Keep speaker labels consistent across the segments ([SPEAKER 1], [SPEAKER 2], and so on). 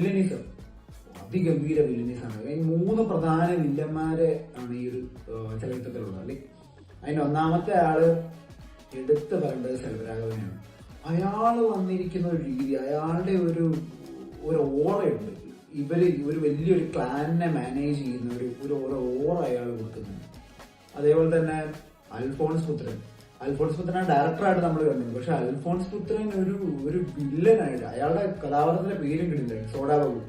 [SPEAKER 1] വില്ലനീസം അതിഗംഭീര വില്ലനീസാണ്. 3 പ്രധാന വില്ലന്മാരെ ആണ് ഈ ഒരു ചലച്ചിത്രത്തിലുള്ളത്. അല്ലെങ്കിൽ അതിന്റെ ഒന്നാമത്തെ ആള് എടുത്തു പറയേണ്ടത് സെൽവരാഘവനെയാണ്. അയാള് വന്നിരിക്കുന്ന ഒരു രീതി, അയാളുടെ ഒരു ഓറയുണ്ട്. ഒരു വലിയൊരു ക്ലാനിനെ മാനേജ് ചെയ്യുന്ന ഒരു ഓറ അയാൾ കൊടുക്കുന്നുണ്ട്. അതേപോലെ തന്നെ അൽഫോൺസ് പുത്രൻ ഡയറക്ടറായിട്ട് നമ്മൾ കണ്ടിട്ടുണ്ട്. പക്ഷെ അൽഫോൺസ് പുത്രൻ ഒരു വില്ലനായിട്ട്, അയാളുടെ കഥാപാത്രത്തിന്റെ പേരും കിട്ടില്ല, സോഡാബാബു.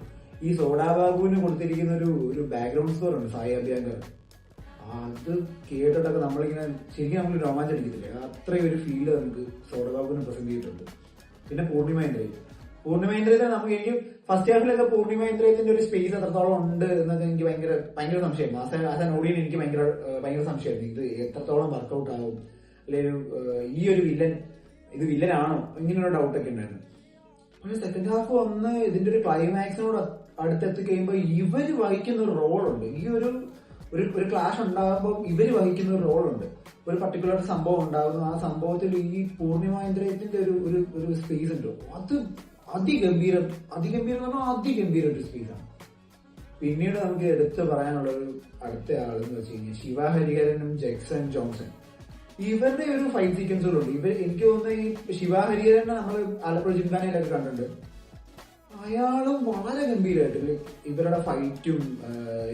[SPEAKER 1] ഈ സോഡാബാബുവിന് കൊടുത്തിരിക്കുന്ന ഒരു ബാക്ക്ഗ്രൗണ്ട് സ്കോർ ഉണ്ട്, സായി അഭ്യങ്കർ. അത് കേട്ടിട്ടൊക്കെ നമ്മളിങ്ങനെ ശരിക്കും നമ്മൾ രോമാഞ്ചടിക്കത്തില്ലേ, അത്രയും ഒരു ഫീല് നമുക്ക് സോഡാബാബുവിന് പ്രസന്റ് ചെയ്തിട്ടുണ്ട്. പിന്നെ പൂർണിമ ഇന്ദ്രജിത്ത് എനിക്ക് ഫസ്റ്റ് ഹാഫിലൊക്കെ പൂർണിമ ഇന്ദ്രജിത്തിന്റെ ഒരു സ്പേസ് എത്രത്തോളം ഉണ്ട് എന്നൊക്കെ എനിക്ക് ഭയങ്കര സംശയമായിരുന്നു. ആസ് ആൻ ഓഡിയൻ എനിക്ക് ഭയങ്കര സംശയമായിരുന്നു, ഇത് എത്രത്തോളം വർക്കൗട്ട് ആവും, അല്ലെങ്കിൽ ഈ ഒരു ഇത് വില്ലനാണോ, ഇങ്ങനെയുള്ള ഡൗട്ടൊക്കെ ഉണ്ടായിരുന്നു. പക്ഷെ സെക്കൻഡ് ഹാഫ് വന്ന് ഇതിന്റെ ഒരു ക്ലൈമാക്സിനോട് അടുത്തെത്തി കഴിയുമ്പോൾ ഇവര് വഹിക്കുന്ന ഒരു റോളുണ്ട്. ഈ ഒരു ക്ലാഷ് ഉണ്ടാകുമ്പോൾ ഇവര് വഹിക്കുന്ന ഒരു റോളുണ്ട്. ഒരു പർട്ടിക്കുലർ സംഭവം ഉണ്ടാകുന്നു, ആ സംഭവത്തിൽ ഈ പൂർണിമ ഇന്ദ്രജിത്തിന്റെ ഒരു സ്പേസ് ഉണ്ട്. അത് അതിഗംഭീരം ഒരു സ്പേസാണ്. പിന്നീട് നമുക്ക് എടുത്തു പറയാനുള്ള ഒരു അടുത്ത ആളെന്ന് വെച്ച് കഴിഞ്ഞാൽ ശിവ ഹരിഹരനും ജെക്സൺ ജോൺസൺ. ഇവരുടെ ഒരു ഫൈറ്റ് സീക്വൻസുകളുണ്ട്. എനിക്ക് തോന്നുന്നത് ഈ ശിവ ഹരിഹരനെ നമ്മൾ ആലപ്പുഴ ജിംഖാനയിലൊക്കെ കണ്ടിട്ടുണ്ട്. അയാളും വളരെ ഗംഭീരമായിട്ട് ഇവരുടെ ഫൈറ്റും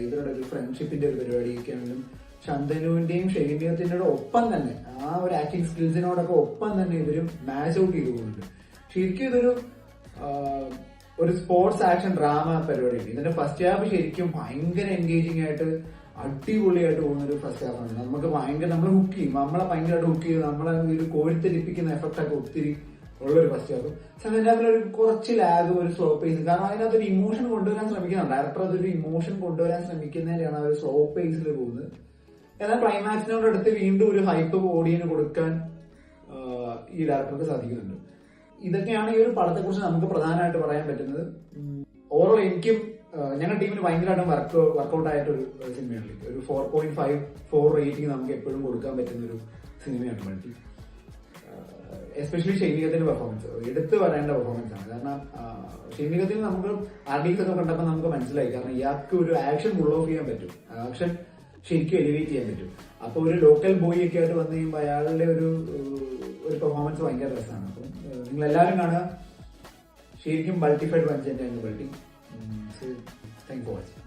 [SPEAKER 1] ഇവരുടെ ഒരു ഫ്രണ്ട്ഷിപ്പിന്റെ ഒരു പരിപാടിയൊക്കെ ആണെങ്കിലും ശന്തനുവിന്റെയും ഷെയ്നിയത്തിന്റെയും ഒപ്പം തന്നെ ആ ഒരു ആക്ടിങ് സ്കിൽസിനോടൊക്കെ ഒപ്പം തന്നെ ഇവരും മാച്ച് ഔട്ട് ചെയ്തു പോകുന്നുണ്ട്. ശരിക്കും ഇതൊരു സ്പോർട്സ് ആക്ഷൻ ഡ്രാമ പരിപാടിയാണ്. ഇതിന്റെ ഫസ്റ്റ് ഹാഫ് ശരിക്കും ഭയങ്കര എൻഗേജിങ് ആയിട്ട് അടിപൊളിയായിട്ട് പോകുന്ന ഒരു ഫസ്റ്റ് ഹാഫാണ്. നമ്മൾ ഹുക്ക് ചെയ്യും, നമ്മളെ ഭയങ്കരമായിട്ട് ഹുക്ക് ചെയ്യും, നമ്മളെ ഒരു കോഴിത്തെരിപ്പിക്കുന്ന എഫക്റ്റ് ഒക്കെ ഒത്തിരി ഉള്ളൊരു ഫസ്റ്റ് ഹാഫ്. സെക്കൻഡ് ഹാഫിൽ ഒരു കുറച്ച് ലാഗ്, ഒരു സ്ലോ പേസ്, കാരണം അതിനകത്തൊരു ഇമോഷൻ കൊണ്ടുവരാൻ ശ്രമിക്കുന്നുണ്ട്. ഡയറക്ടർ അതൊരു ഇമോഷൻ കൊണ്ടുവരാൻ ശ്രമിക്കുന്നതിനാണ് ഒരു സ്ലോ പേസിൽ പോകുന്നത്. എന്നാൽ ക്ലൈമാക്സിനോട് അടുത്ത് വീണ്ടും ഒരു ഹൈപ്പ് ഓഡിയന് കൊടുക്കാൻ ഈ ഡയറക്ടർക്ക് സാധിക്കുന്നുണ്ട്. ഇതൊക്കെയാണ് ഈ ഒരു പടത്തെ കുറിച്ച് നമുക്ക് പ്രധാനമായിട്ട് പറയാൻ പറ്റുന്നത്. ഓവറോൾ എനിക്കും ഞങ്ങളുടെ ടീമിന് ഭയങ്കരമായിട്ടും വർക്കൗട്ട് ആയിട്ട് ഒരു സിനിമയാണ്. ഒരു 4.54 റേറ്റിംഗ് നമുക്ക് എപ്പോഴും കൊടുക്കാൻ പറ്റുന്ന ഒരു സിനിമയാണ് മൾട്ടി. എസ്പെഷ്യലി ഷൈനികത്തിന്റെ പെർഫോമൻസ് എടുത്തു പറയേണ്ട പെർഫോമൻസ് ആണ്. കാരണം ഷൈനികത്തിൽ നമുക്ക് ആർട്ടിക്സ് ഒക്കെ കണ്ടപ്പോൾ നമുക്ക് മനസ്സിലായി, കാരണം ഇയാൾക്ക് ഒരു ആക്ഷൻ പുൾ ഓഫ് ചെയ്യാൻ പറ്റും, ആക്ഷൻ ശരിക്കും എലിവേറ്റ് ചെയ്യാൻ പറ്റും. അപ്പൊ ഒരു ലോക്കൽ ബോയ് ഒക്കെ ആയിട്ട് വന്നു കഴിയുമ്പോൾ അയാളുടെ ഒരു പെർഫോമൻസ് ഭയങ്കര രസമാണ്. അപ്പം നിങ്ങൾ എല്ലാവരും കാണുക, ശരിക്കും ബൾട്ടിഫൈഡ് വഞ്ചന്റെ ബൾട്ടി. Thank for watching.